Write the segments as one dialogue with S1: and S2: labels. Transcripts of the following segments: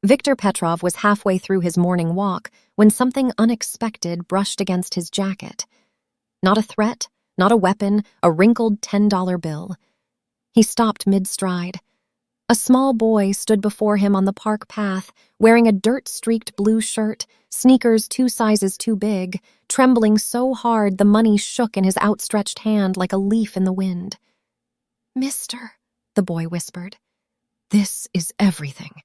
S1: Viktor Petrov was halfway through his morning walk when something unexpected brushed against his jacket. Not a threat, not a weapon, a wrinkled $10 bill. He stopped mid-stride. A small boy stood before him on the park path, wearing a dirt-streaked blue shirt, sneakers 2 sizes too big, trembling so hard the money shook in his outstretched hand like a leaf in the wind. "Mister," the boy whispered, "this is everything."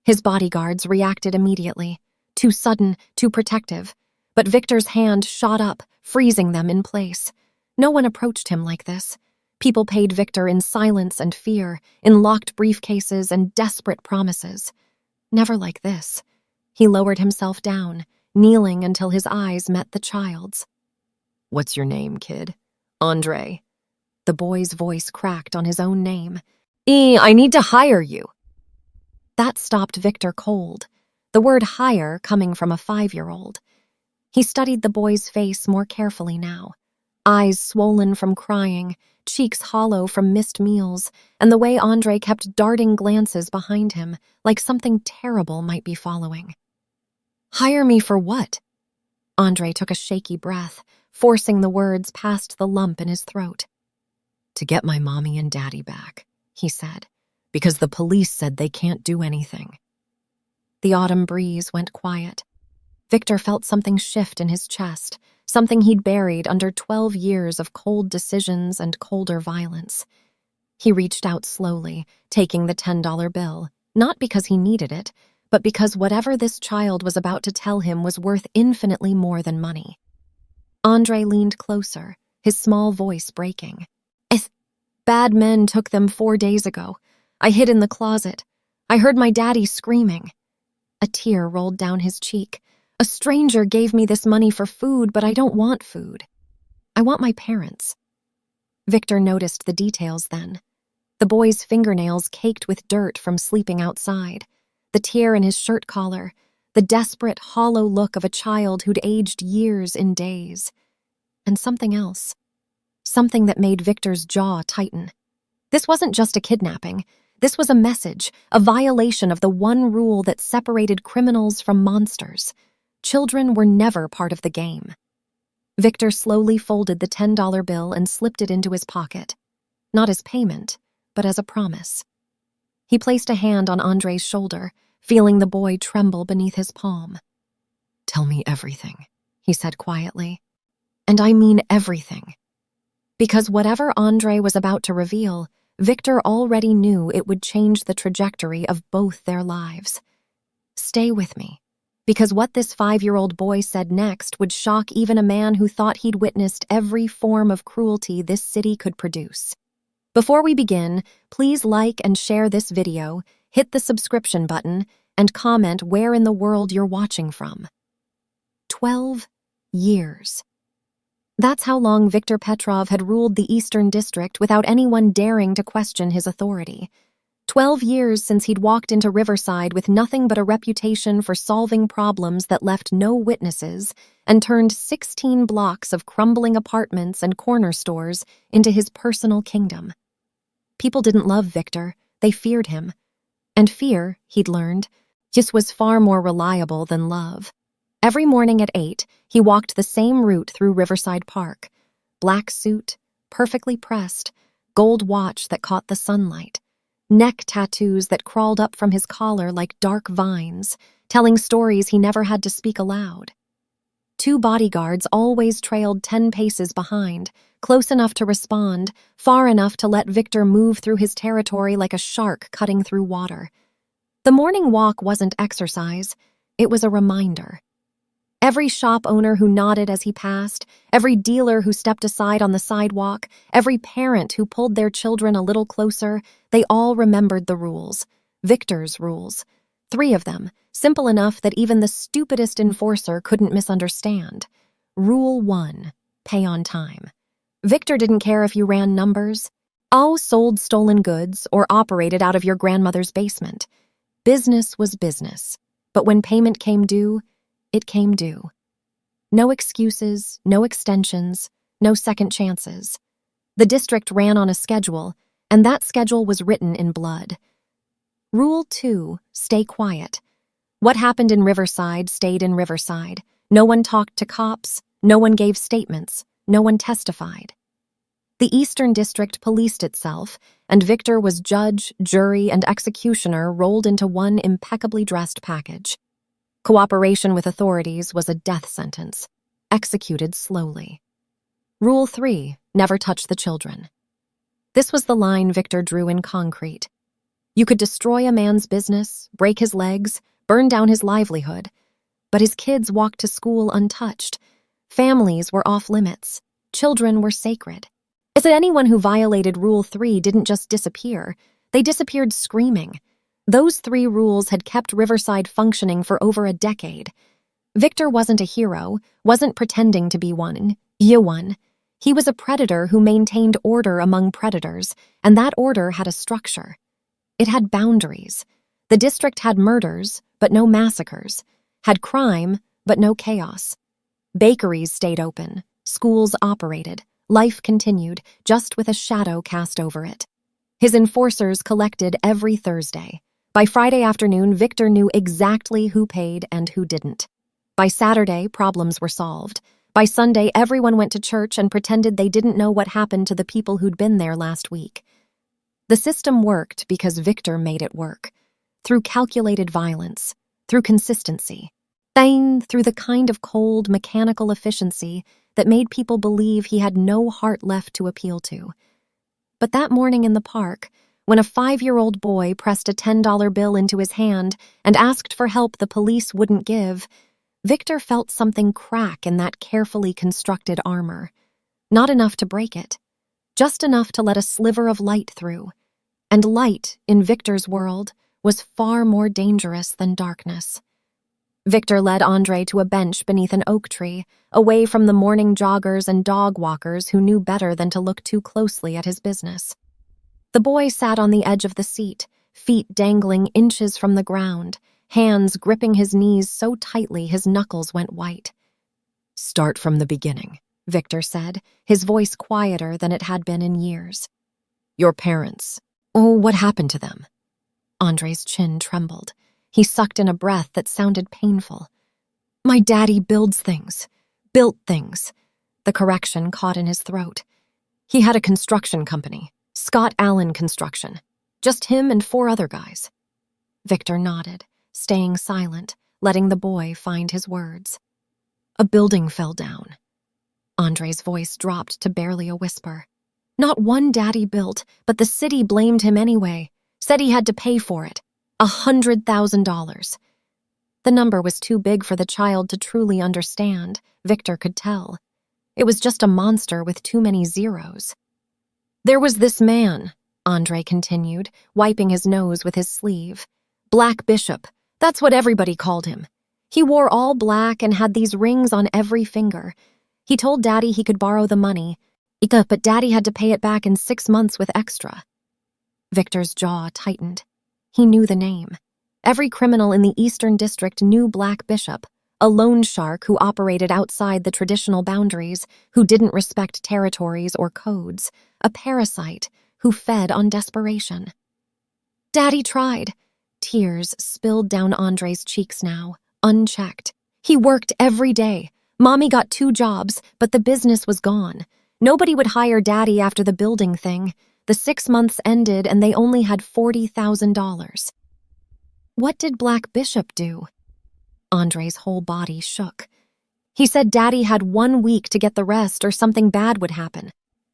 S1: His bodyguards reacted immediately, too sudden, too protective, but Viktor's hand shot up, freezing them in place. No one approached him like this. People paid Viktor in silence and fear, in locked briefcases and desperate promises. Never like this. He lowered himself down, kneeling until his eyes met the child's. "What's your name, kid?" "Andre." The boy's voice cracked on his own name. I need to hire you." That stopped Viktor cold, the word hire coming from a 5-year-old. He studied the boy's face more carefully now. Eyes swollen from crying, cheeks hollow from missed meals, and the way Andre kept darting glances behind him, like something terrible might be following. "Hire me for what?" Andre took a shaky breath, forcing the words past the lump in his throat. "To get my mommy and daddy back," he said, "because the police said they can't do anything." The autumn breeze went quiet. Viktor felt something shift in his chest, something he'd buried under 12 years of cold decisions and colder violence. He reached out slowly, taking the $10 bill, not because he needed it, but because whatever this child was about to tell him was worth infinitely more than money. Andre leaned closer, his small voice breaking. "Bad men took them 4 days ago. I hid in the closet. I heard my daddy screaming." A tear rolled down his cheek. "A stranger gave me this money for food, but I don't want food. I want my parents." Viktor noticed the details then. The boy's fingernails caked with dirt from sleeping outside, the tear in his shirt collar, the desperate, hollow look of a child who'd aged years in days. And something else. Something that made Viktor's jaw tighten. This wasn't just a kidnapping. This was a message, a violation of the one rule that separated criminals from monsters. Children were never part of the game. Viktor slowly folded the $10 bill and slipped it into his pocket. Not as payment, but as a promise. He placed a hand on Andre's shoulder, feeling the boy tremble beneath his palm. "Tell me everything," he said quietly. "And I mean everything." Because whatever Andre was about to reveal, Viktor already knew it would change the trajectory of both their lives. "Stay with me," because what this 5-year-old boy said next would shock even a man who thought he'd witnessed every form of cruelty this city could produce. Before we begin, please like and share this video, hit the subscription button, and comment where in the world you're watching from. 12 years. That's how long Viktor Petrov had ruled the Eastern District without anyone daring to question his authority. 12 years since he'd walked into Riverside with nothing but a reputation for solving problems that left no witnesses and turned 16 blocks of crumbling apartments and corner stores into his personal kingdom. People didn't love Viktor, they feared him. And fear, he'd learned, just was far more reliable than love. Every morning at 8, he walked the same route through Riverside Park. Black suit, perfectly pressed, gold watch that caught the sunlight, neck tattoos that crawled up from his collar like dark vines, telling stories he never had to speak aloud. 2 bodyguards always trailed 10 paces behind, close enough to respond, far enough to let Viktor move through his territory like a shark cutting through water. The morning walk wasn't exercise, it was a reminder. Every shop owner who nodded as he passed, every dealer who stepped aside on the sidewalk, every parent who pulled their children a little closer, they all remembered the rules. Viktor's rules. 3 of them, simple enough that even the stupidest enforcer couldn't misunderstand. Rule 1, pay on time. Viktor didn't care if you ran numbers, sold stolen goods, or operated out of your grandmother's basement. Business was business, but when payment came due, it came due. No excuses, no extensions, no second chances. The district ran on a schedule, and that schedule was written in blood. Rule 2, stay quiet. What happened in Riverside stayed in Riverside. No one talked to cops, no one gave statements, no one testified. The Eastern District policed itself, and Viktor was judge, jury, and executioner rolled into one impeccably dressed package. Cooperation with authorities was a death sentence, executed slowly. Rule 3, never touch the children. This was the line Viktor drew in concrete. You could destroy a man's business, break his legs, burn down his livelihood, but his kids walked to school untouched. Families were off limits. Children were sacred. As anyone who violated Rule 3 didn't just disappear, they disappeared screaming. Those 3 rules had kept Riverside functioning for over a decade. Viktor wasn't a hero, wasn't pretending to be one. He was a predator who maintained order among predators, and that order had a structure. It had boundaries. The district had murders, but no massacres, had crime, but no chaos. Bakeries stayed open, schools operated, life continued, just with a shadow cast over it. His enforcers collected every Thursday. By Friday afternoon, Viktor knew exactly who paid and who didn't. By Saturday, problems were solved. By Sunday, everyone went to church and pretended they didn't know what happened to the people who'd been there last week. The system worked because Viktor made it work. Through calculated violence, through consistency, through the kind of cold, mechanical efficiency that made people believe he had no heart left to appeal to. But that morning in the park, when a 5-year-old boy pressed a $10 bill into his hand and asked for help the police wouldn't give, Viktor felt something crack in that carefully constructed armor. Not enough to break it, just enough to let a sliver of light through. And light, in Viktor's world, was far more dangerous than darkness. Viktor led Andrei to a bench beneath an oak tree, away from the morning joggers and dog walkers who knew better than to look too closely at his business. The boy sat on the edge of the seat, feet dangling inches from the ground, hands gripping his knees so tightly his knuckles went white. "Start from the beginning," Viktor said, his voice quieter than it had been in years. "Your parents. Oh, what happened to them?" Andrei's chin trembled. He sucked in a breath that sounded painful. "My daddy built things. The correction caught in his throat. He had a construction company, Scott Allen Construction. Just him and 4 other guys. Viktor nodded, staying silent, letting the boy find his words. "A building fell down." Andrei's voice dropped to barely a whisper. "Not one daddy built, but the city blamed him anyway. Said he had to pay for it. $100,000. The number was too big for the child to truly understand, Viktor could tell. It was just a monster with too many zeros. "There was this man," Andrei continued, wiping his nose with his sleeve. "Black Bishop. That's what everybody called him. He wore all black and had these rings on every finger. He told Daddy he could borrow the money, but Daddy had to pay it back in 6 months with extra." Viktor's jaw tightened. He knew the name. Every criminal in the Eastern District knew Black Bishop, a loan shark who operated outside the traditional boundaries, who didn't respect territories or codes, a parasite who fed on desperation. "Daddy tried." Tears spilled down Andrei's cheeks now, unchecked. "He worked every day. Mommy got 2 jobs, but the business was gone. Nobody would hire Daddy after the building thing. The 6 months ended and they only had $40,000. "What did Black Bishop do?" Andrei's whole body shook. "He said Daddy had 1 week to get the rest or something bad would happen.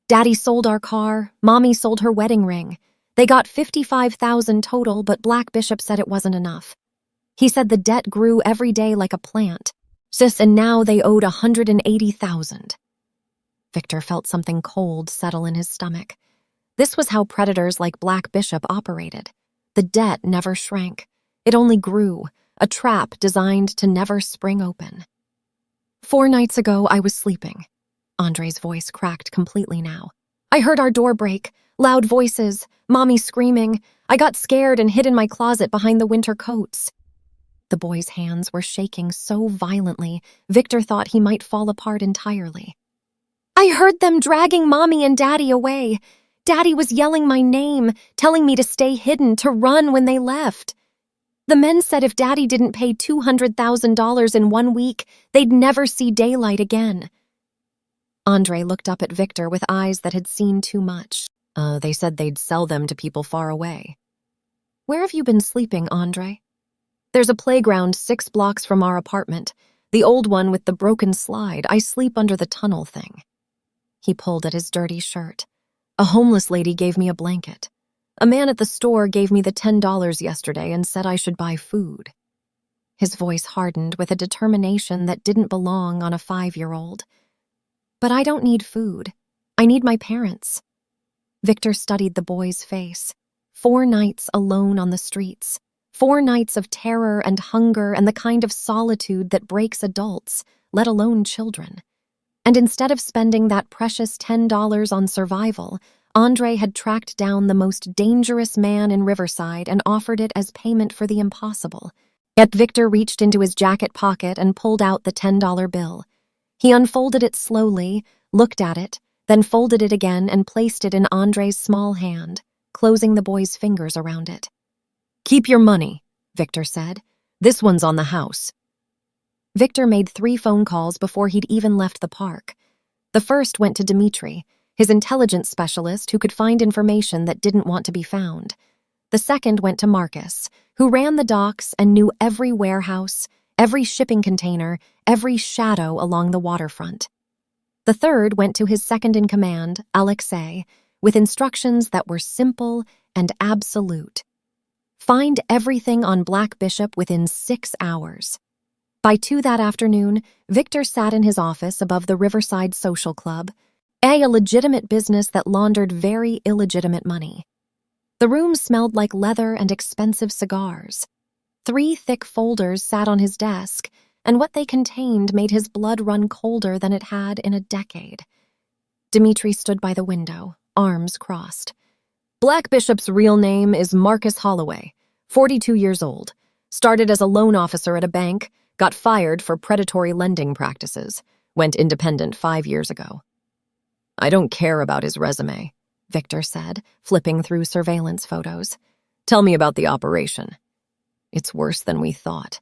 S1: Daddy sold our car, Mommy sold her wedding ring. They got $55,000 total, but Black Bishop said it wasn't enough. He said the debt grew every day like a plant. And now they owed $180,000. Viktor felt something cold settle in his stomach. This was how predators like Black Bishop operated. The debt never shrank. It only grew, a trap designed to never spring open. 4 nights ago, I was sleeping. Andrei's voice cracked completely now. I heard our door break, loud voices, Mommy screaming. I got scared and hid in my closet behind the winter coats. The boy's hands were shaking so violently, Viktor thought he might fall apart entirely. I heard them dragging Mommy and Daddy away. Daddy was yelling my name, telling me to stay hidden, to run when they left. The men said if Daddy didn't pay $200,000 in 1 week, they'd never see daylight again. Andre looked up at Viktor with eyes that had seen too much. They said they'd sell them to people far away. Where have you been sleeping, Andre? There's a playground 6 blocks from our apartment. The old one with the broken slide. I sleep under the tunnel thing. He pulled at his dirty shirt. A homeless lady gave me a blanket. A man at the store gave me the $10 yesterday and said I should buy food. His voice hardened with a determination that didn't belong on a 5-year-old. But I don't need food. I need my parents. Viktor studied the boy's face. 4 nights alone on the streets. 4 nights of terror and hunger and the kind of solitude that breaks adults, let alone children. And instead of spending that precious $10 on survival, Andre had tracked down the most dangerous man in Riverside and offered it as payment for the impossible. Yet Viktor reached into his jacket pocket and pulled out the $10 bill. He unfolded it slowly, looked at it, then folded it again and placed it in Andre's small hand, closing the boy's fingers around it. "Keep your money," Viktor said. "This one's on the house." Viktor made 3 phone calls before he'd even left the park. The first went to Dmitri, his intelligence specialist who could find information that didn't want to be found. The second went to Marcus, who ran the docks and knew every warehouse, every shipping container, every shadow along the waterfront. The third went to his second-in-command, Alexei, with instructions that were simple and absolute. Find everything on Black Bishop within 6 hours. By 2 that afternoon, Viktor sat in his office above the Riverside Social Club, a legitimate business that laundered very illegitimate money. The room smelled like leather and expensive cigars. 3 thick folders sat on his desk, and what they contained made his blood run colder than it had in a decade. Dmitri stood by the window, arms crossed. Black Bishop's real name is Marcus Holloway, 42 years old. Started as a loan officer at a bank, got fired for predatory lending practices, went independent 5 years ago. "I don't care about his resume," Viktor said, flipping through surveillance photos. "Tell me about the operation." "It's worse than we thought."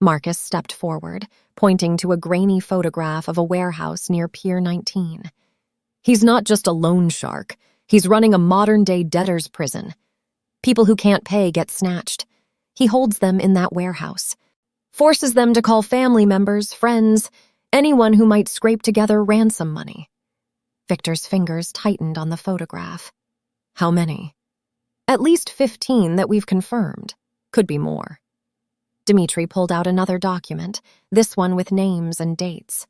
S1: Marcus stepped forward, pointing to a grainy photograph of a warehouse near Pier 19. "He's not just a loan shark. He's running a modern-day debtor's prison. People who can't pay get snatched. He holds them in that warehouse. Forces them to call family members, friends, anyone who might scrape together ransom money." Viktor's fingers tightened on the photograph. "How many?" "At least 15 that we've confirmed. Could be more." Dmitri pulled out another document, this one with names and dates.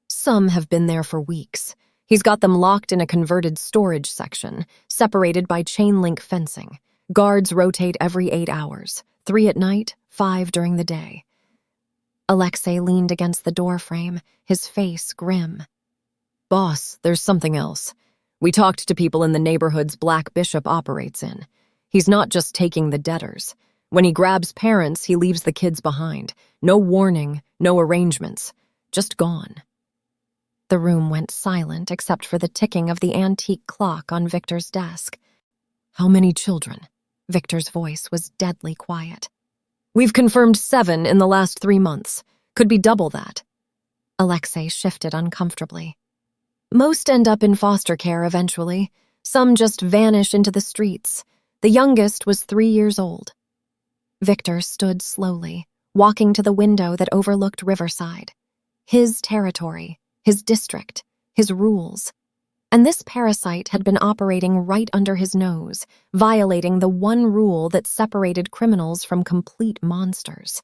S1: "Some have been there for weeks. He's got them locked in a converted storage section, separated by chain-link fencing. Guards rotate every 8 hours, 3 at night, 5 during the day." Alexei leaned against the doorframe, his face grim. "Boss, there's something else. We talked to people in the neighborhoods Black Bishop operates in. He's not just taking the debtors. When he grabs parents, he leaves the kids behind. No warning, no arrangements. Just gone." The room went silent except for the ticking of the antique clock on Viktor's desk. "How many children?" Viktor's voice was deadly quiet. "We've confirmed 7 in the last 3 months. Could be double that." Alexei shifted uncomfortably. "Most end up in foster care eventually. Some just vanish into the streets. The youngest was 3 years old." Viktor stood slowly, walking to the window that overlooked Riverside. His territory, his district, his rules. And this parasite had been operating right under his nose, violating the one rule that separated criminals from complete monsters.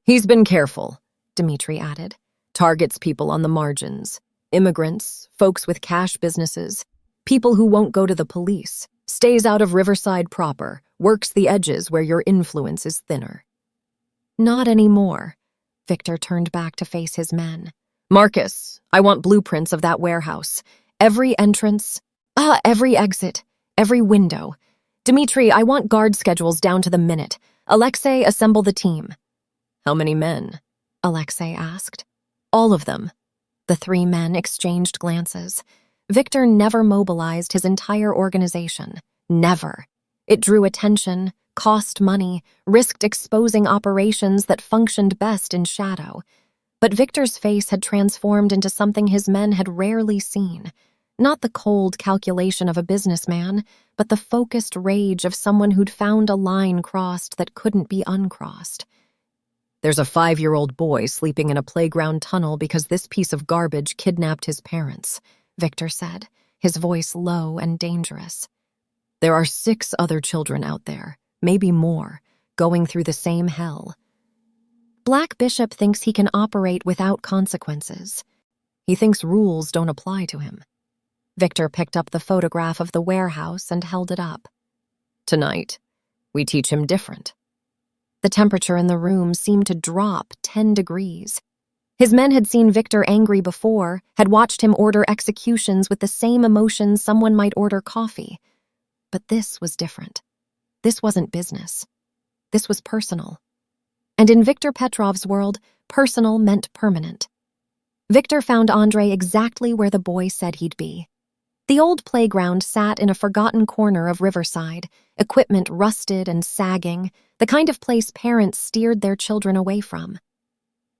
S1: "He's been careful," Dmitri added. "Targets people on the margins. Immigrants, folks with cash businesses, people who won't go to the police. Stays out of Riverside proper, works the edges where your influence is thinner." "Not anymore." Viktor turned back to face his men. "Marcus, I want blueprints of that warehouse. Every entrance, every exit, every window. Dmitri, I want guard schedules down to the minute. Alexei, assemble the team." "How many men?" Alexei asked. "All of them." The 3 men exchanged glances. Viktor never mobilized his entire organization. Never. It drew attention, cost money, risked exposing operations that functioned best in shadow. But Viktor's face had transformed into something his men had rarely seen. Not the cold calculation of a businessman, but the focused rage of someone who'd found a line crossed that couldn't be uncrossed. "There's a 5-year-old boy sleeping in a playground tunnel because this piece of garbage kidnapped his parents," Viktor said, his voice low and dangerous. "There are 6 other children out there, maybe more, going through the same hell." Black Bishop thinks he can operate without consequences. He thinks rules don't apply to him. Viktor picked up the photograph of the warehouse and held it up. "Tonight, we teach him different." The temperature in the room seemed to drop 10 degrees. His men had seen Viktor angry before, had watched him order executions with the same emotions someone might order coffee. But this was different. This wasn't business. This was personal. And in Viktor Petrov's world, personal meant permanent. Viktor found Andrei exactly where the boy said he'd be. The old playground sat in a forgotten corner of Riverside, equipment rusted and sagging, the kind of place parents steered their children away from.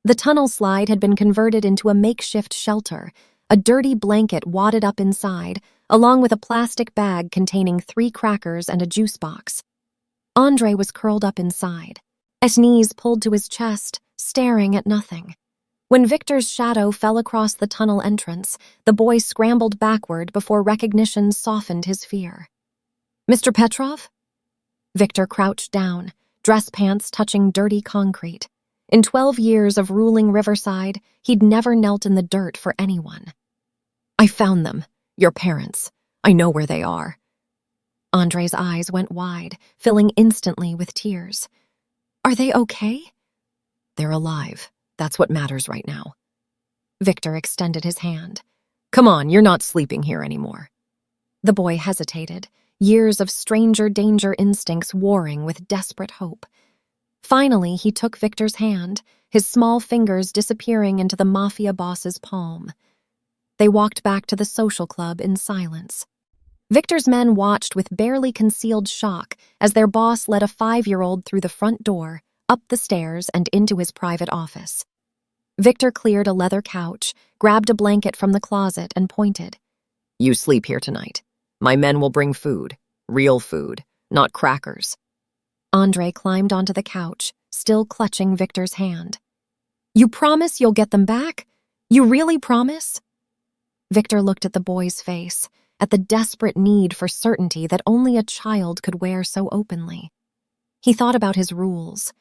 S1: The tunnel slide had been converted into a makeshift shelter, a dirty blanket wadded up inside, along with a plastic bag containing 3 crackers and a juice box. Andrei was curled up inside, his knees pulled to his chest, staring at nothing. When Viktor's shadow fell across the tunnel entrance, the boy scrambled backward before recognition softened his fear. "Mr. Petrov?" Viktor crouched down, dress pants touching dirty concrete. In 12 years of ruling Riverside, he'd never knelt in the dirt for anyone. "I found them, your parents. I know where they are." Andrei's eyes went wide, filling instantly with tears. "Are they okay?" "They're alive. That's what matters right now." Viktor extended his hand. "Come on, you're not sleeping here anymore." The boy hesitated, years of stranger danger instincts warring with desperate hope. Finally, he took Viktor's hand, his small fingers disappearing into the Mafia boss's palm. They walked back to the social club in silence. Viktor's men watched with barely concealed shock as their boss led a 5-year-old through the front door, up the stairs, and into his private office. Viktor cleared a leather couch, grabbed a blanket from the closet, and pointed. "You sleep here tonight. My men will bring food. Real food, not crackers." Andrei climbed onto the couch, still clutching Viktor's hand. "You promise you'll get them back? You really promise?" Viktor looked at the boy's face, at the desperate need for certainty that only a child could wear so openly. He thought about his rules.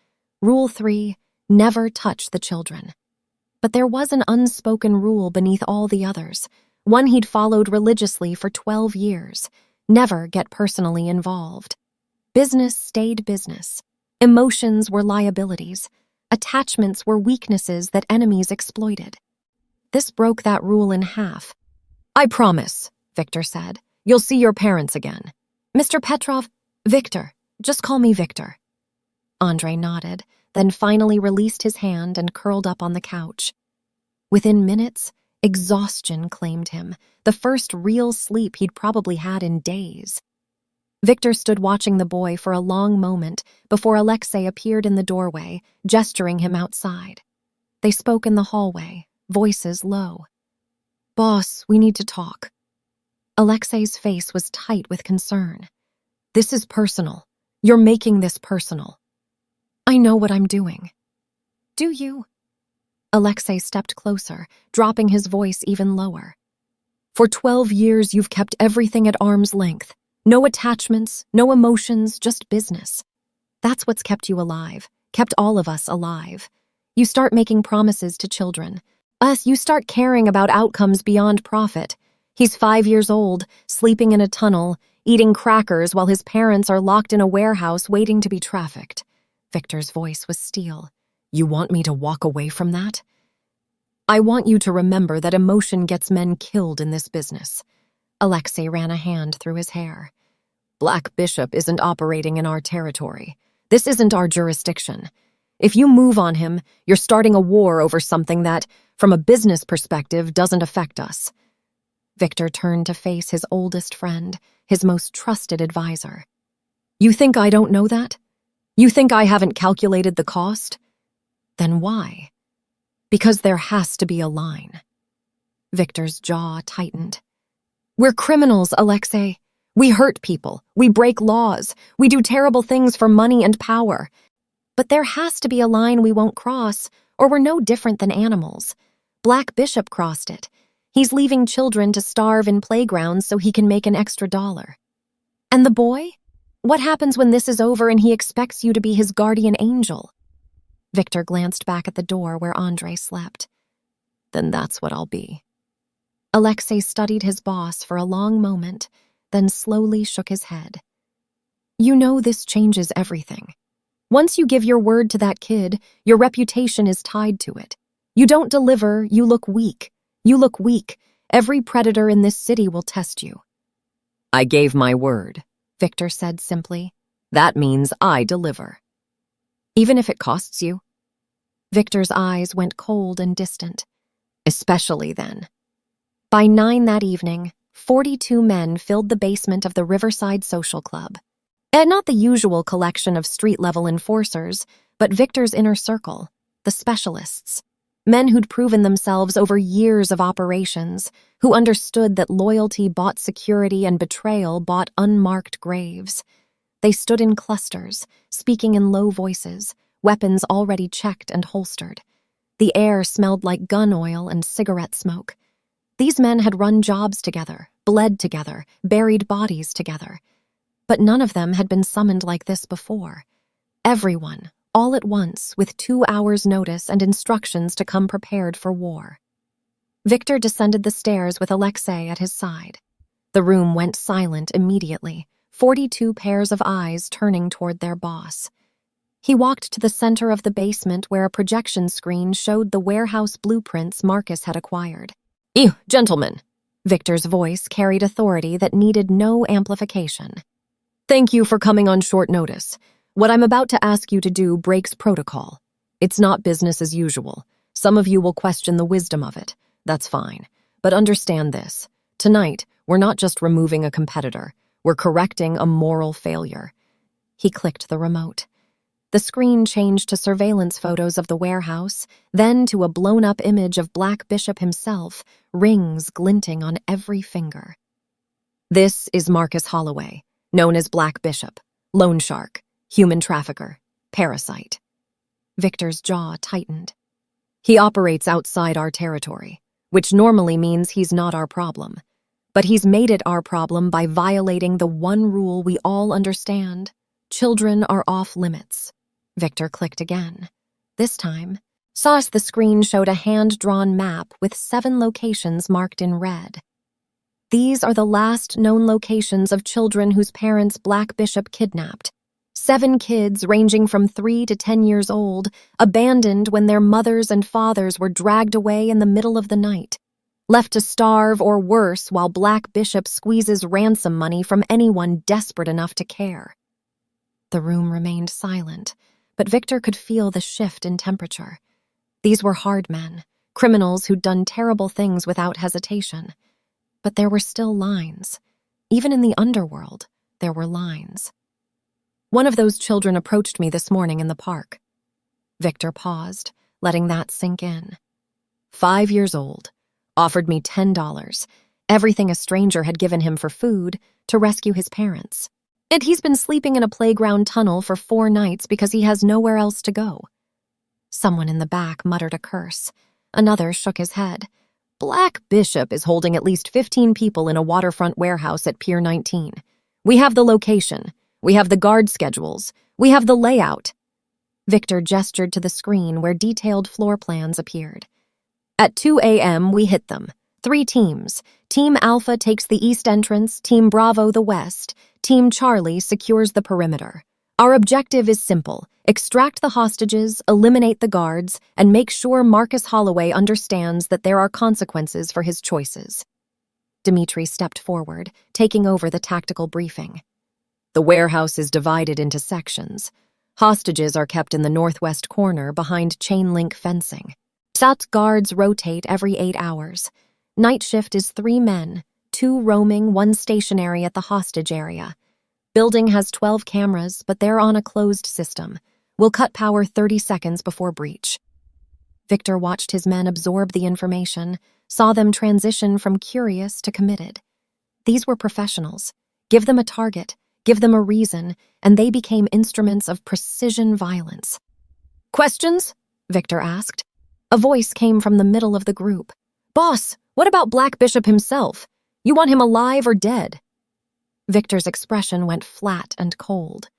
S1: Rule 3, never touch the children. But there was an unspoken rule beneath all the others, one he'd followed religiously for 12 years. Never get personally involved. Business stayed business. Emotions were liabilities. Attachments were weaknesses that enemies exploited. This broke that rule in half. "I promise," Viktor said. "You'll see your parents again." "Mr. Petrov, Viktor. Just call me Viktor." Andrei nodded, then finally released his hand and curled up on the couch. Within minutes, exhaustion claimed him, the first real sleep he'd probably had in days. Viktor stood watching the boy for a long moment before Alexei appeared in the doorway, gesturing him outside. They spoke in the hallway, voices low. "Boss, we need to talk." Alexei's face was tight with concern. "This is personal. You're making this personal." "I know what I'm doing." "Do you?" Alexei stepped closer, dropping his voice even lower. "For 12 years, you've kept everything at arm's length. No attachments, no emotions, just business. That's what's kept you alive, kept all of us alive. You start making promises to children. You start caring about outcomes beyond profit. He's 5 years old, sleeping in a tunnel, eating crackers while his parents are locked in a warehouse waiting to be trafficked." Viktor's voice was steel. "You want me to walk away from that?" "I want you to remember that emotion gets men killed in this business." Alexei ran a hand through his hair. "Black Bishop isn't operating in our territory. This isn't our jurisdiction. If you move on him, you're starting a war over something that, from a business perspective, doesn't affect us." Viktor turned to face his oldest friend, his most trusted advisor. "You think I don't know that? You think I haven't calculated the cost? Then why? Because there has to be a line. Viktor's jaw tightened. We're criminals, Alexei. We hurt people. We break laws. We do terrible things for money and power. But there has to be a line we won't cross, or we're no different than animals. Black Bishop crossed it. He's leaving children to starve in playgrounds so he can make an extra $1. And the boy? What happens when this is over and he expects you to be his guardian angel? Viktor glanced back at the door where Andrei slept. Then that's what I'll be. Alexei studied his boss for a long moment, then slowly shook his head. You know this changes everything. Once you give your word to that kid, your reputation is tied to it. You don't deliver, you look weak. You look weak. Every predator in this city will test you. I gave my word, Viktor said simply. That means I deliver. Even if it costs you? Viktor's eyes went cold and distant. Especially then. By 9 that evening, 42 men filled the basement of the Riverside Social Club. And not the usual collection of street-level enforcers, but Viktor's inner circle, the specialists. Men who'd proven themselves over years of operations, who understood that loyalty bought security and betrayal bought unmarked graves. They stood in clusters, speaking in low voices, weapons already checked and holstered. The air smelled like gun oil and cigarette smoke. These men had run jobs together, bled together, buried bodies together. But none of them had been summoned like this before. Everyone, all at once, with 2 hours' notice and instructions to come prepared for war. Viktor descended the stairs with Alexei at his side. The room went silent immediately, 42 pairs of eyes turning toward their boss. He walked to the center of the basement where a projection screen showed the warehouse blueprints Marcus had acquired. Gentlemen, Viktor's voice carried authority that needed no amplification. Thank you for coming on short notice. What I'm about to ask you to do breaks protocol. It's not business as usual. Some of you will question the wisdom of it. That's fine. But understand this. Tonight, we're not just removing a competitor. We're correcting a moral failure. He clicked the remote. The screen changed to surveillance photos of the warehouse, then to a blown-up image of Black Bishop himself, rings glinting on every finger. This is Marcus Holloway, known as Black Bishop, loan shark, human trafficker, parasite. Viktor's jaw tightened. He operates outside our territory, which normally means he's not our problem. But he's made it our problem by violating the one rule we all understand. Children are off limits. Viktor clicked again. This time, the screen showed a hand-drawn map with 7 locations marked in red. These are the last known locations of children whose parents Black Bishop kidnapped. 7 kids ranging from 3 to 10 years old, abandoned when their mothers and fathers were dragged away in the middle of the night, left to starve or worse while Black Bishop squeezes ransom money from anyone desperate enough to care. The room remained silent, but Viktor could feel the shift in temperature. These were hard men, criminals who'd done terrible things without hesitation. But there were still lines. Even in the underworld, there were lines. One of those children approached me this morning in the park. Viktor paused, letting that sink in. 5 years old, offered me $10, everything a stranger had given him for food, to rescue his parents. And he's been sleeping in a playground tunnel for 4 nights because he has nowhere else to go. Someone in the back muttered a curse. Another shook his head. Black Bishop is holding at least 15 people in a waterfront warehouse at Pier 19. We have the location. We have the guard schedules. We have the layout. Viktor gestured to the screen where detailed floor plans appeared. At 2 a.m., we hit them. 3 teams. Team Alpha takes the east entrance, Team Bravo the west, Team Charlie secures the perimeter. Our objective is simple: extract the hostages, eliminate the guards, and make sure Marcus Holloway understands that there are consequences for his choices. Dmitri stepped forward, taking over the tactical briefing. The warehouse is divided into sections. Hostages are kept in the northwest corner behind chain-link fencing. SAT guards rotate every 8 hours. Night shift is 3 men, 2 roaming, 1 stationary at the hostage area. Building has 12 cameras, but they're on a closed system. We'll cut power 30 seconds before breach." Viktor watched his men absorb the information, saw them transition from curious to committed. These were professionals. Give them a target, give them a reason, and they became instruments of precision violence. "Questions?" Viktor asked. A voice came from the middle of the group. "Boss, what about Black Bishop himself? You want him alive or dead?" Viktor's expression went flat and cold.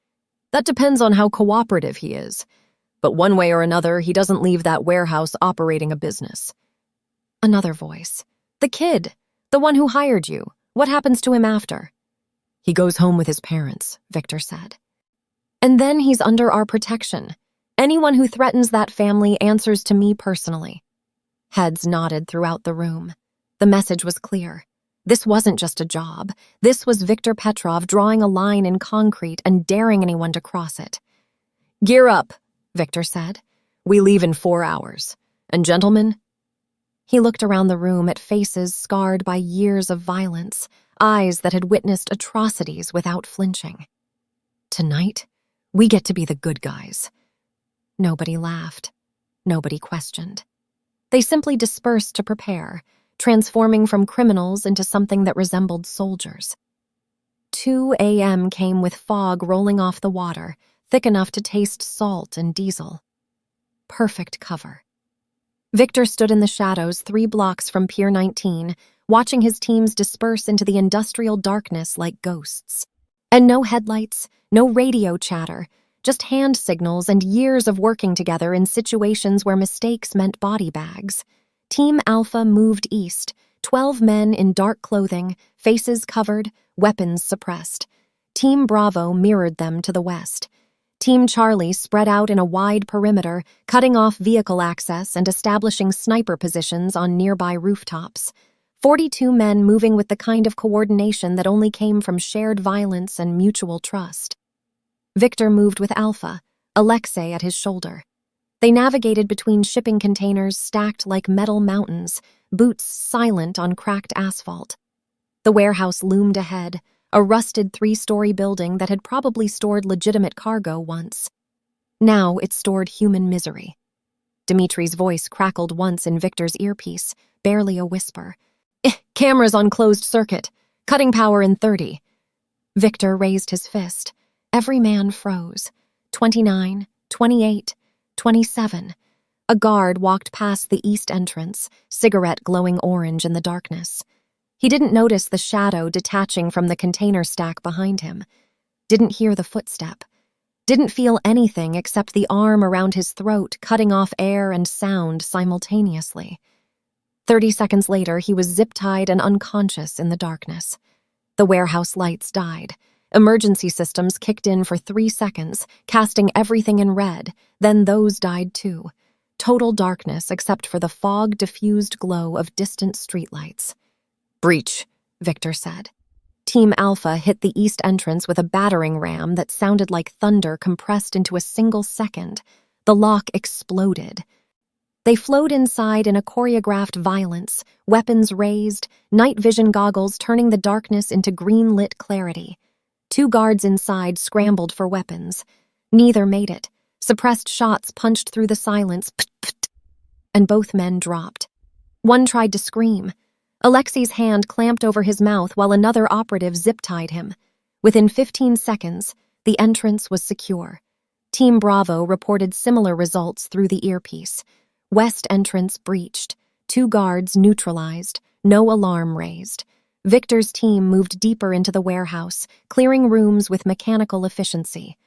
S1: "That depends on how cooperative he is. But one way or another, he doesn't leave that warehouse operating a business." Another voice. "The kid, the one who hired you. What happens to him after?" "He goes home with his parents," Viktor said. "And then he's under our protection. Anyone who threatens that family answers to me personally." Heads nodded throughout the room. The message was clear. This wasn't just a job. This was Viktor Petrov drawing a line in concrete and daring anyone to cross it. "Gear up," Viktor said. "We leave in 4 hours. And gentlemen?" He looked around the room at faces scarred by years of violence, eyes that had witnessed atrocities without flinching. "Tonight, we get to be the good guys." Nobody laughed. Nobody questioned. They simply dispersed to prepare, transforming from criminals into something that resembled soldiers. 2 a.m. came with fog rolling off the water, thick enough to taste salt and diesel. Perfect cover. Viktor stood in the shadows 3 blocks from Pier 19, watching his teams disperse into the industrial darkness like ghosts. And no headlights, no radio chatter, just hand signals and years of working together in situations where mistakes meant body bags. Team Alpha moved east, 12 men in dark clothing, faces covered, weapons suppressed. Team Bravo mirrored them to the west. Team Charlie spread out in a wide perimeter, cutting off vehicle access and establishing sniper positions on nearby rooftops. 42 men moving with the kind of coordination that only came from shared violence and mutual trust. Viktor moved with Alpha, Alexei at his shoulder. They navigated between shipping containers stacked like metal mountains, boots silent on cracked asphalt. The warehouse loomed ahead, a rusted 3-story building that had probably stored legitimate cargo once. Now it stored human misery. Dmitri's voice crackled once in Viktor's earpiece, barely a whisper. "Cameras on closed circuit. Cutting power in 30. Viktor raised his fist. Every man froze. 29, 28, 27. A guard walked past the east entrance, cigarette glowing orange in the darkness. He didn't notice the shadow detaching from the container stack behind him. Didn't hear the footstep. Didn't feel anything except the arm around his throat cutting off air and sound simultaneously. 30 seconds later, he was zip-tied and unconscious in the darkness. The warehouse lights died. Emergency systems kicked in for 3 seconds, casting everything in red. Then those died too. Total darkness except for the fog-diffused glow of distant streetlights. "Breach," Viktor said. Team Alpha hit the east entrance with a battering ram that sounded like thunder compressed into a single second. The lock exploded. They flowed inside in a choreographed violence, weapons raised, night vision goggles turning the darkness into green-lit clarity. 2 guards inside scrambled for weapons. Neither made it. Suppressed shots punched through the silence, and both men dropped. One tried to scream. Alexei's hand clamped over his mouth while another operative zip-tied him. Within 15 seconds, the entrance was secure. Team Bravo reported similar results through the earpiece. West entrance breached. 2 guards neutralized. No alarm raised. Viktor's team moved deeper into the warehouse, clearing rooms with mechanical efficiency.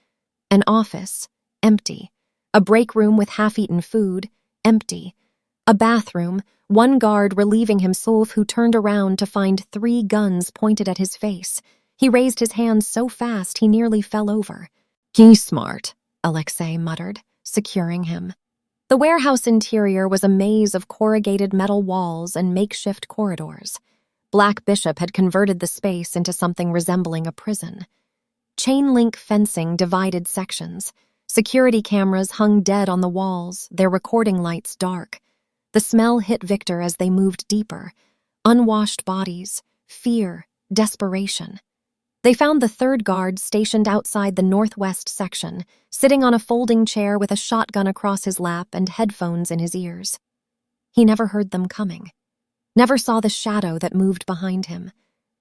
S1: An office, empty. A break room with half-eaten food, empty. A bathroom, 1 guard relieving himself who turned around to find 3 guns pointed at his face. He raised his hands so fast he nearly fell over. "He's smart," Alexei muttered, securing him. The warehouse interior was a maze of corrugated metal walls and makeshift corridors. Black Bishop had converted the space into something resembling a prison. Chain-link fencing divided sections. Security cameras hung dead on the walls, their recording lights dark. The smell hit Viktor as they moved deeper. Unwashed bodies, fear, desperation. They found the third guard stationed outside the northwest section, sitting on a folding chair with a shotgun across his lap and headphones in his ears. He never heard them coming, never saw the shadow that moved behind him,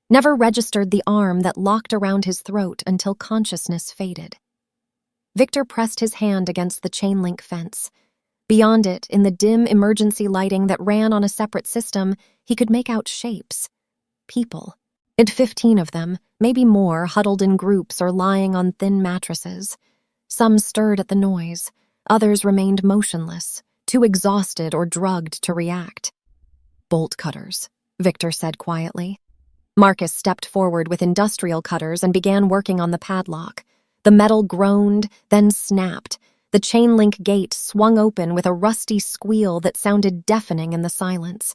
S1: never registered the arm that locked around his throat until consciousness faded. Viktor pressed his hand against the chain-link fence. Beyond it, in the dim emergency lighting that ran on a separate system, he could make out shapes. People. 15 of them, maybe more, huddled in groups or lying on thin mattresses. Some stirred at the noise. Others remained motionless, too exhausted or drugged to react. "Bolt cutters," Viktor said quietly. Marcus stepped forward with industrial cutters and began working on the padlock. The metal groaned, then snapped. The chain-link gate swung open with a rusty squeal that sounded deafening in the silence.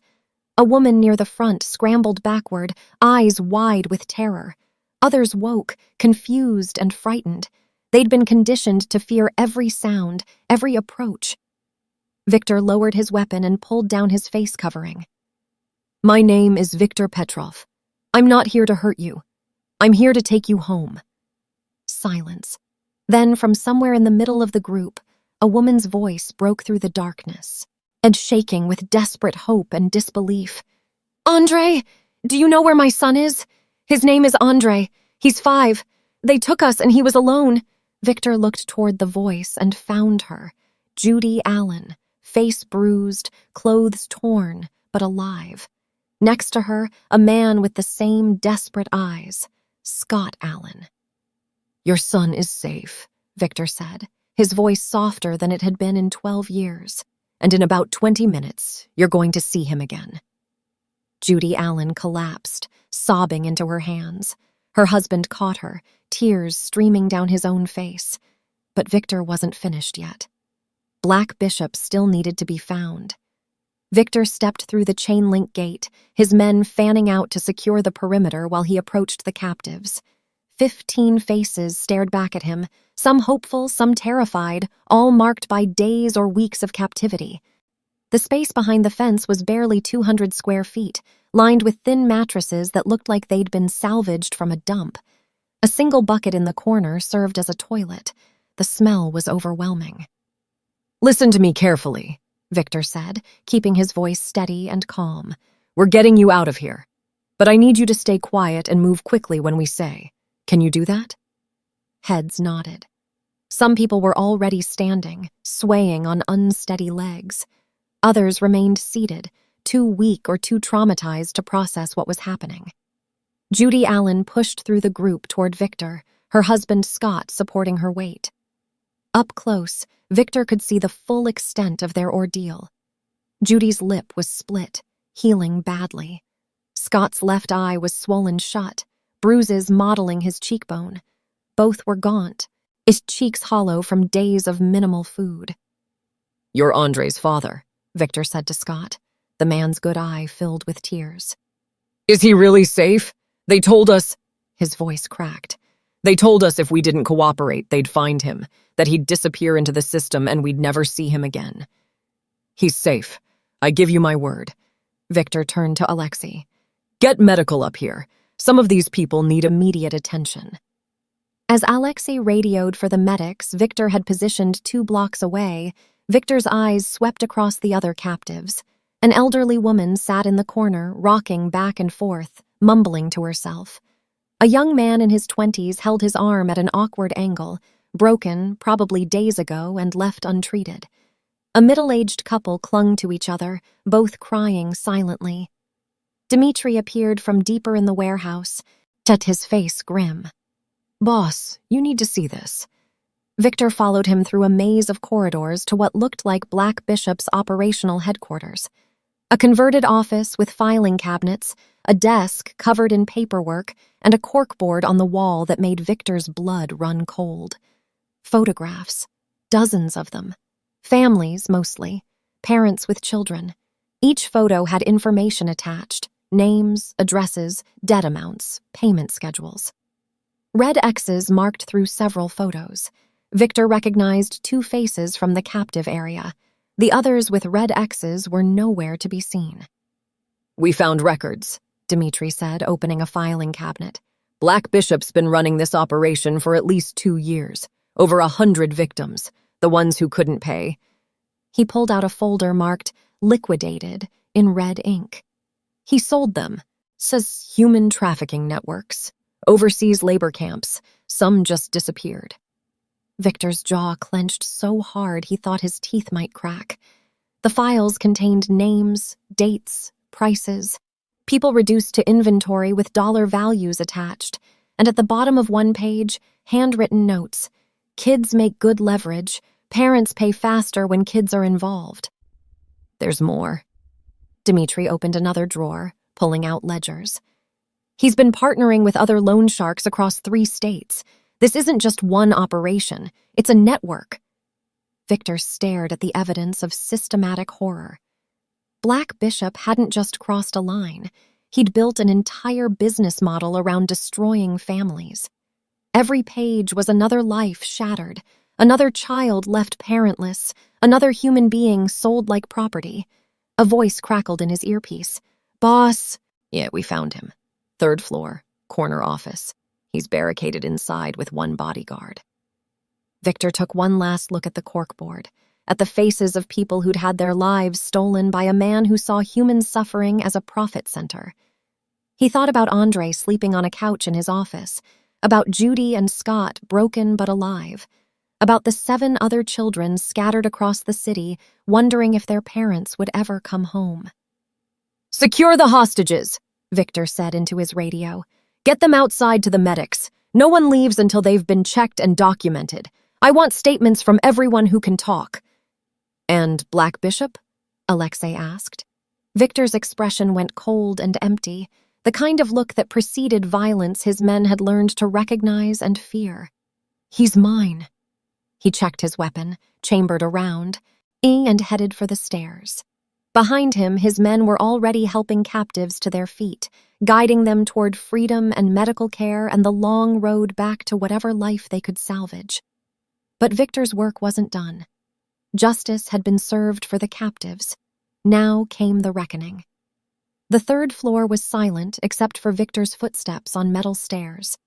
S1: A woman near the front scrambled backward, eyes wide with terror. Others woke, confused and frightened. They'd been conditioned to fear every sound, every approach. Viktor lowered his weapon and pulled down his face covering. "My name is Viktor Petrov. I'm not here to hurt you. I'm here to take you home." Silence. Then, from somewhere in the middle of the group, a woman's voice broke through the darkness, and shaking with desperate hope and disbelief. "Andre, do you know where my son is? His name is Andre. He's 5. They took us and he was alone." Viktor looked toward the voice and found her. Judy Allen, face bruised, clothes torn, but alive. Next to her, a man with the same desperate eyes, Scott Allen. "Your son is safe," Viktor said, his voice softer than it had been in 12 years. "And in about 20 minutes, you're going to see him again." Judy Allen collapsed, sobbing into her hands. Her husband caught her, tears streaming down his own face. But Viktor wasn't finished yet. Black Bishop still needed to be found. Viktor stepped through the chain-link gate, his men fanning out to secure the perimeter while he approached the captives. 15 faces stared back at him, some hopeful, some terrified, all marked by days or weeks of captivity. The space behind the fence was barely 200 square feet, lined with thin mattresses that looked like they'd been salvaged from a dump. A single bucket in the corner served as a toilet. The smell was overwhelming. "Listen to me carefully," Viktor said, keeping his voice steady and calm. "We're getting you out of here. But I need you to stay quiet and move quickly when we say. Can you do that?" Heads nodded. Some people were already standing, swaying on unsteady legs. Others remained seated, too weak or too traumatized to process what was happening. Judy Allen pushed through the group toward Viktor, her husband Scott supporting her weight. Up close, Viktor could see the full extent of their ordeal. Judy's lip was split, healing badly. Scott's left eye was swollen shut, bruises mottling his cheekbone. Both were gaunt, his cheeks hollow from days of minimal food. "You're Andre's father," Viktor said to Scott, the man's good eye filled with tears. "Is he really safe? They told us—" His voice cracked. "They told us if we didn't cooperate, they'd find him, that he'd disappear into the system and we'd never see him again. He's safe. I give you my word." Viktor turned to Alexei. "Get medical up here. Some of these people need immediate attention." As Alexei radioed for the medics Viktor had positioned 2 blocks away, Viktor's eyes swept across the other captives. An elderly woman sat in the corner, rocking back and forth, mumbling to herself. A young man in his 20s held his arm at an awkward angle, broken, probably days ago, and left untreated. A middle-aged couple clung to each other, both crying silently. Dmitri appeared from deeper in the warehouse, his face grim. "Boss, you need to see this." Viktor followed him through a maze of corridors to what looked like Black Bishop's operational headquarters. A converted office with filing cabinets, a desk covered in paperwork, and a corkboard on the wall that made Viktor's blood run cold. Photographs, dozens of them. Families, mostly. Parents with children. Each photo had information attached. Names, addresses, debt amounts, payment schedules. Red X's marked through several photos. Viktor recognized 2 faces from the captive area. The others with red X's were nowhere to be seen. "We found records," Dmitri said, opening a filing cabinet. Black Bishop's been running this operation for at least 2 years. Over 100 victims, the ones who couldn't pay. He pulled out a folder marked liquidated in red ink. He sold them. Says human trafficking networks, overseas labor camps. Some just disappeared. Viktor's jaw clenched so hard he thought his teeth might crack. The files contained names, dates, prices, people reduced to inventory with dollar values attached, and at the bottom of one page, handwritten notes. Kids make good leverage. Parents pay faster when kids are involved. There's more. Dmitri opened another drawer, pulling out ledgers. He's been partnering with other loan sharks across 3 states. This isn't just one operation. It's a network. Viktor stared at the evidence of systematic horror. Black Bishop hadn't just crossed a line. He'd built an entire business model around destroying families. Every page was another life shattered, another child left parentless, another human being sold like property. A voice crackled in his earpiece. "Boss." "Yeah, we found him. 3rd floor, corner office. He's barricaded inside with 1 bodyguard." Viktor took one last look at the corkboard, at the faces of people who'd had their lives stolen by a man who saw human suffering as a profit center. He thought about Andre sleeping on a couch in his office, about Judy and Scott broken but alive, about the 7 other children scattered across the city, wondering if their parents would ever come home. "Secure the hostages," Viktor said into his radio. "Get them outside to the medics. No one leaves until they've been checked and documented. I want statements from everyone who can talk." "And Black Bishop?" Alexei asked. Viktor's expression went cold and empty, the kind of look that preceded violence his men had learned to recognize and fear. "He's mine." He checked his weapon, chambered around, and headed for the stairs. Behind him, his men were already helping captives to their feet, guiding them toward freedom and medical care and the long road back to whatever life they could salvage. But Viktor's work wasn't done. Justice had been served for the captives. Now came the reckoning. The 3rd floor was silent except for Viktor's footsteps on metal stairs.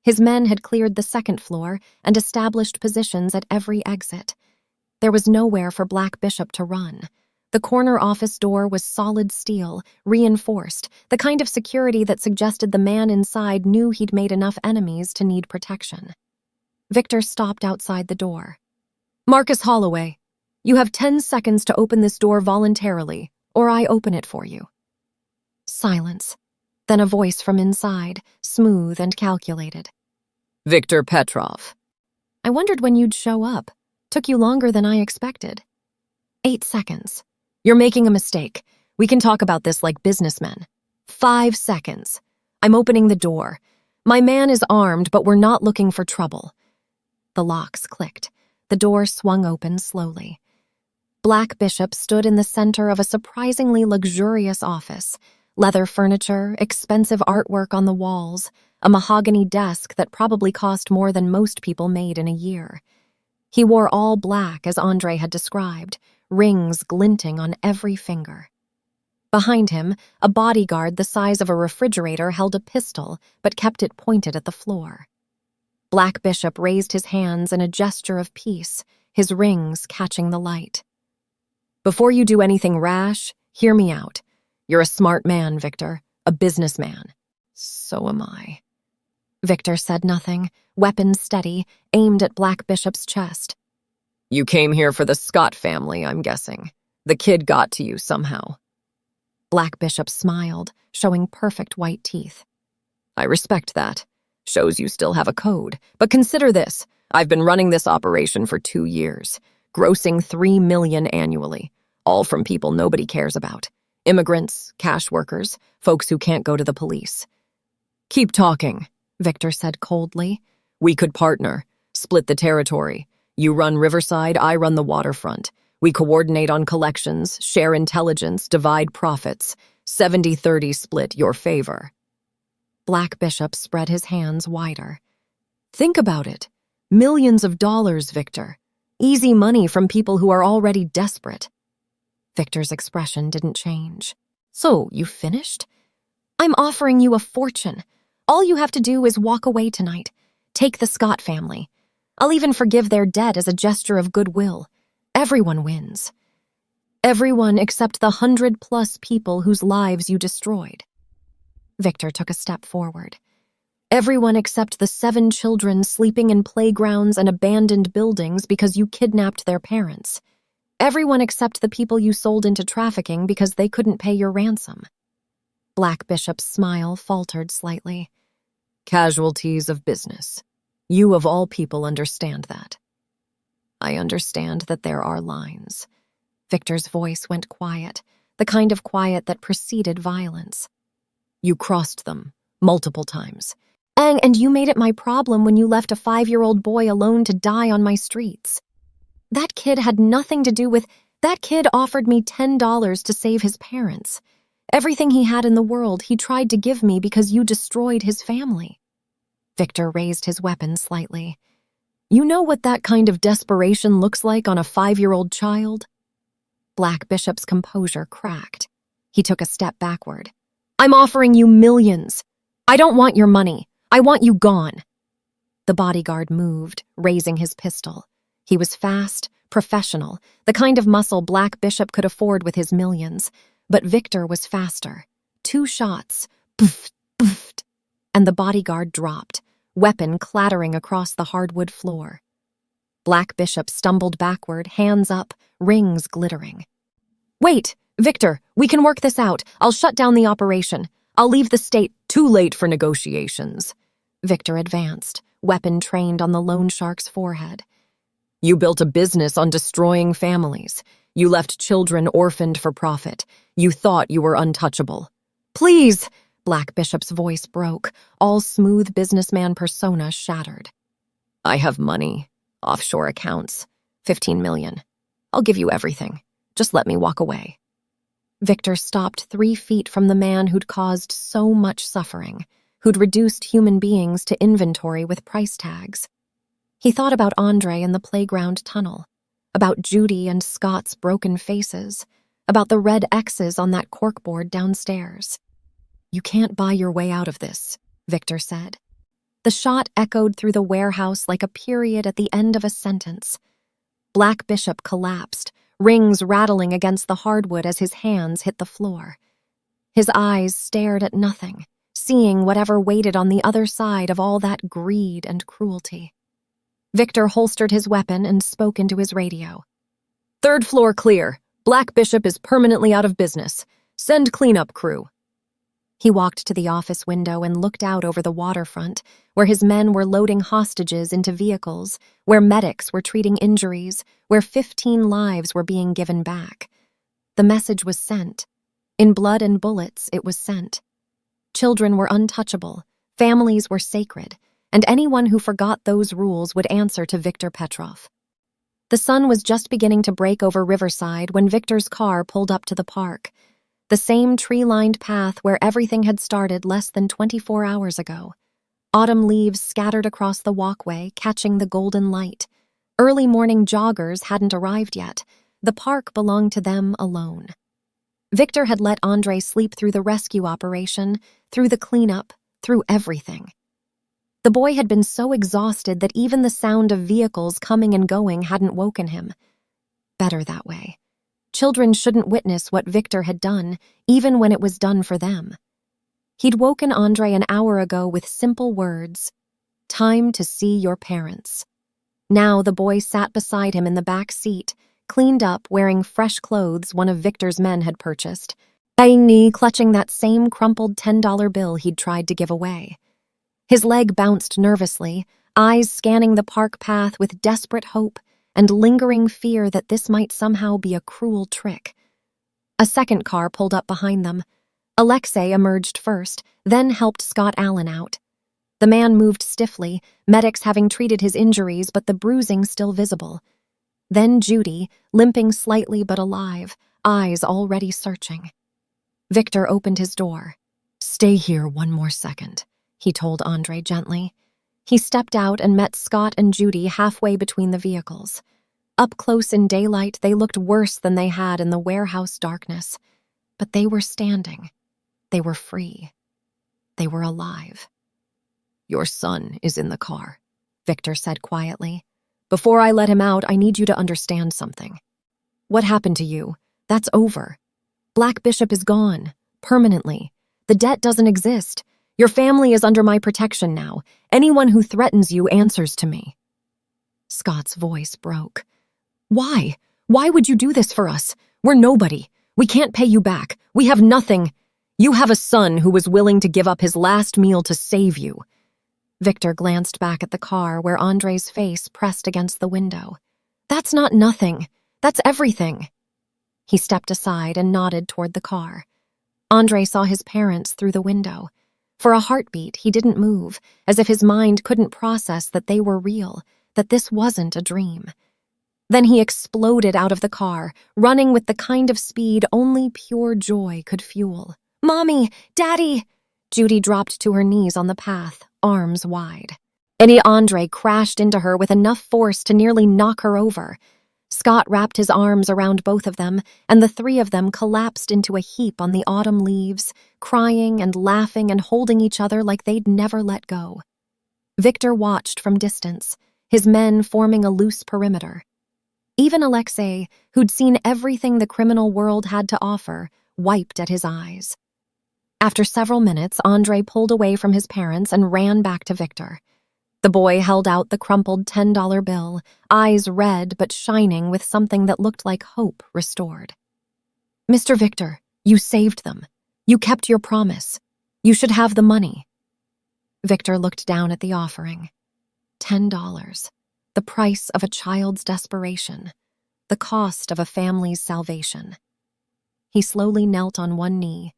S1: His men had cleared the 2nd floor and established positions at every exit. There was nowhere for Black Bishop to run. The corner office door was solid steel, reinforced, the kind of security that suggested the man inside knew he'd made enough enemies to need protection. Viktor stopped outside the door. "Marcus Holloway, you have 10 seconds to open this door voluntarily, or I open it for you." Silence. Then a voice from inside, smooth and calculated. "Viktor Petrov." "I wondered when you'd show up. Took you longer than I expected." 8 seconds. "You're making a mistake. We can talk about this like businessmen." 5 seconds. "I'm opening the door. My man is armed, but we're not looking for trouble." The locks clicked. The door swung open slowly. Black Bishop stood in the center of a surprisingly luxurious office. Leather furniture, expensive artwork on the walls, a mahogany desk that probably cost more than most people made in a year. He wore all black as Andre had described, rings glinting on every finger. Behind him, a bodyguard the size of a refrigerator held a pistol but kept it pointed at the floor. Black Bishop raised his hands in a gesture of peace, his rings catching the light. "Before you do anything rash, hear me out. You're a smart man, Viktor, a businessman." "So am I." Viktor said nothing, weapon steady, aimed at Black Bishop's chest. "You came here for the Scott family, I'm guessing. The kid got to you somehow." Black Bishop smiled, showing perfect white teeth. "I respect that. Shows you still have a code. But consider this. I've been running this operation for 2 years, grossing $3 million annually, all from people nobody cares about. Immigrants, cash workers, folks who can't go to the police." "Keep talking," Viktor said coldly. "We could partner, split the territory. You run Riverside, I run the waterfront. We coordinate on collections, share intelligence, divide profits. 70-30 split your favor." Black Bishop spread his hands wider. "Think about it. Millions of dollars, Viktor. Easy money from people who are already desperate." Viktor's expression didn't change. "So, you finished? I'm offering you a fortune. All you have to do is walk away tonight. Take the Scott family. I'll even forgive their debt as a gesture of goodwill. Everyone wins. Everyone except the 100+ people whose lives you destroyed." Viktor took a step forward. "Everyone except the 7 children sleeping in playgrounds and abandoned buildings because you kidnapped their parents. Everyone except the people you sold into trafficking because they couldn't pay your ransom." Black Bishop's smile faltered slightly. "Casualties of business. You of all people understand that." "I understand that there are lines." Viktor's voice went quiet, the kind of quiet that preceded violence. "You crossed them, multiple times. And you made it my problem when you left a 5-year-old boy alone to die on my streets. That kid had nothing to do with— That kid offered me $10 to save his parents. Everything he had in the world he tried to give me because you destroyed his family." Viktor raised his weapon slightly. "You know what that kind of desperation looks like on a 5-year-old child?" Black Bishop's composure cracked. He took a step backward. "I'm offering you millions. I don't want your money. I want you gone." The bodyguard moved, raising his pistol. He was fast, professional, the kind of muscle Black Bishop could afford with his millions. But Viktor was faster. 2 shots, poof, poof, and the bodyguard dropped, weapon clattering across the hardwood floor. Black Bishop stumbled backward, hands up, rings glittering. "Wait, Viktor, we can work this out. I'll shut down the operation. I'll leave the state." "Too late for negotiations." Viktor advanced, weapon trained on the loan shark's forehead. "You built a business on destroying families. You left children orphaned for profit. You thought you were untouchable." "Please!" Black Bishop's voice broke, all smooth businessman persona shattered. "I have money. Offshore accounts. 15 million. I'll give you everything. Just let me walk away." Viktor stopped 3 feet from the man who'd caused so much suffering, who'd reduced human beings to inventory with price tags. He thought about Andre in the playground tunnel, about Judy and Scott's broken faces, about the red X's on that corkboard downstairs. "You can't buy your way out of this," Viktor said. The shot echoed through the warehouse like a period at the end of a sentence. Black Bishop collapsed, rings rattling against the hardwood as his hands hit the floor. His eyes stared at nothing, seeing whatever waited on the other side of all that greed and cruelty. Viktor holstered his weapon and spoke into his radio. "3rd floor clear. Black Bishop is permanently out of business. Send cleanup crew." He walked to the office window and looked out over the waterfront, where his men were loading hostages into vehicles, where medics were treating injuries, where 15 lives were being given back. The message was sent. In blood and bullets, it was sent. Children were untouchable, families were sacred, and anyone who forgot those rules would answer to Viktor Petrov. The sun was just beginning to break over Riverside when Viktor's car pulled up to the park, the same tree-lined path where everything had started less than 24 hours ago. Autumn leaves scattered across the walkway, catching the golden light. Early morning joggers hadn't arrived yet. The park belonged to them alone. Viktor had let Andre sleep through the rescue operation, through the cleanup, through everything. The boy had been so exhausted that even the sound of vehicles coming and going hadn't woken him. Better that way. Children shouldn't witness what Viktor had done, even when it was done for them. He'd woken Andre an hour ago with simple words, "Time to see your parents." Now the boy sat beside him in the back seat, cleaned up, wearing fresh clothes one of Viktor's men had purchased, clutching that same crumpled $10 bill he'd tried to give away. His leg bounced nervously, eyes scanning the park path with desperate hope and lingering fear that this might somehow be a cruel trick. A second car pulled up behind them. Alexei emerged first, then helped Scott Allen out. The man moved stiffly, medics having treated his injuries but the bruising still visible. Then Judy, limping slightly but alive, eyes already searching. Viktor opened his door. "Stay here 1 more second," he told Andre gently. He stepped out and met Scott and Judy halfway between the vehicles. Up close in daylight, they looked worse than they had in the warehouse darkness. But they were standing. They were free. They were alive. Your son is in the car, Viktor said quietly. Before I let him out, I need you to understand something. What happened to you? That's over. Black Bishop is gone, permanently. The debt doesn't exist. Your family is under my protection now. Anyone who threatens you answers to me. Scott's voice broke. Why? Why would you do this for us? We're nobody. We can't pay you back. We have nothing. You have a son who was willing to give up his last meal to save you. Viktor glanced back at the car where Andrei's face pressed against the window. That's not nothing. That's everything. He stepped aside and nodded toward the car. Andrei saw his parents through the window. For a heartbeat, he didn't move, as if his mind couldn't process that they were real, that this wasn't a dream. Then he exploded out of the car, running with the kind of speed only pure joy could fuel. Mommy! Daddy! Judy dropped to her knees on the path, arms wide. Andrei crashed into her with enough force to nearly knock her over. Scott wrapped his arms around both of them, and the three of them collapsed into a heap on the autumn leaves, crying and laughing and holding each other like they'd never let go. Viktor watched from distance, his men forming a loose perimeter. Even Alexei, who'd seen everything the criminal world had to offer, wiped at his eyes. After several minutes, Andrei pulled away from his parents and ran back to Viktor. The boy held out the crumpled $10 bill, eyes red but shining with something that looked like hope restored. Mr. Viktor, you saved them. You kept your promise. You should have the money. Viktor looked down at the offering. $10. The price of a child's desperation. The cost of a family's salvation. He slowly knelt on one knee,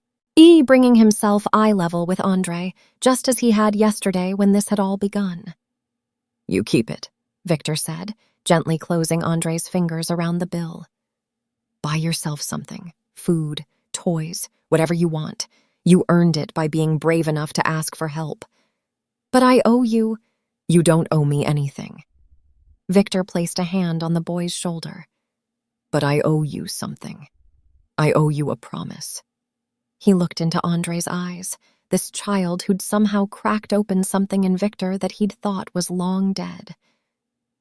S1: bringing himself eye level with Andrei, just as he had yesterday when this had all begun. You keep it, Viktor said, gently closing Andrei's fingers around the bill. Buy yourself something, food, toys, whatever you want. You earned it by being brave enough to ask for help. But I owe you. You don't owe me anything. Viktor placed a hand on the boy's shoulder. But I owe you something. I owe you a promise. He looked into Andrei's eyes, this child who'd somehow cracked open something in Viktor that he'd thought was long dead.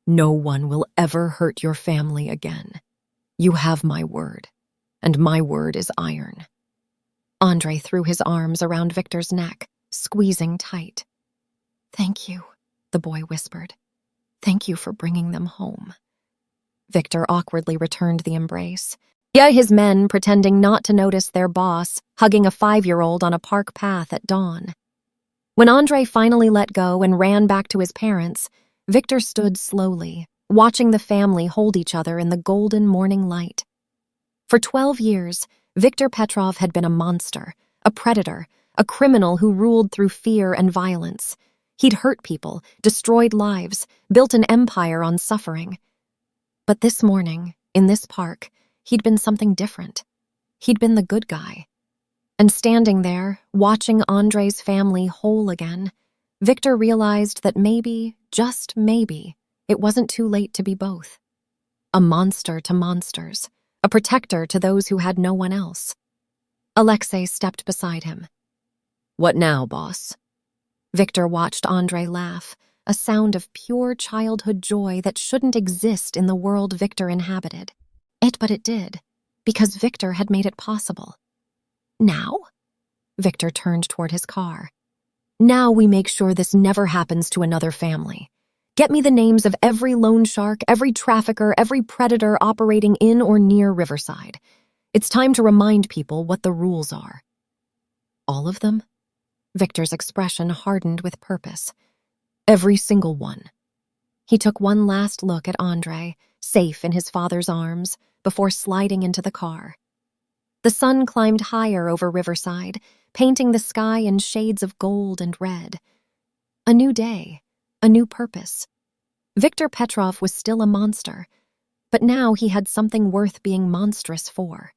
S1: No one will ever hurt your family again. You have my word, and my word is iron. Andrei threw his arms around Viktor's neck, squeezing tight. Thank you, the boy whispered. Thank you for bringing them home. Viktor awkwardly returned the embrace. His men pretending not to notice their boss hugging a 5-year-old on a park path at dawn. When Andrei finally let go and ran back to his parents, Viktor stood slowly, watching the family hold each other in the golden morning light. For 12 years, Viktor Petrov had been a monster, a predator, a criminal who ruled through fear and violence. He'd hurt people, destroyed lives, built an empire on suffering. But this morning, in this park, he'd been something different. He'd been the good guy. And standing there, watching Andrei's family whole again, Viktor realized that maybe, just maybe, it wasn't too late to be both. A monster to monsters, a protector to those who had no one else. Alexei stepped beside him. What now, boss? Viktor watched Andrei laugh, a sound of pure childhood joy that shouldn't exist in the world Viktor inhabited. But it did, because Viktor had made it possible. Now? Viktor turned toward his car. Now we make sure this never happens to another family. Get me the names of every loan shark, every trafficker, every predator operating in or near Riverside. It's time to remind people what the rules are. All of them? Viktor's expression hardened with purpose. Every single one. He took one last look at Andrei, safe in his father's arms, before sliding into the car. The sun climbed higher over Riverside, painting the sky in shades of gold and red. A new day, a new purpose. Viktor Petrov was still a monster, but now he had something worth being monstrous for.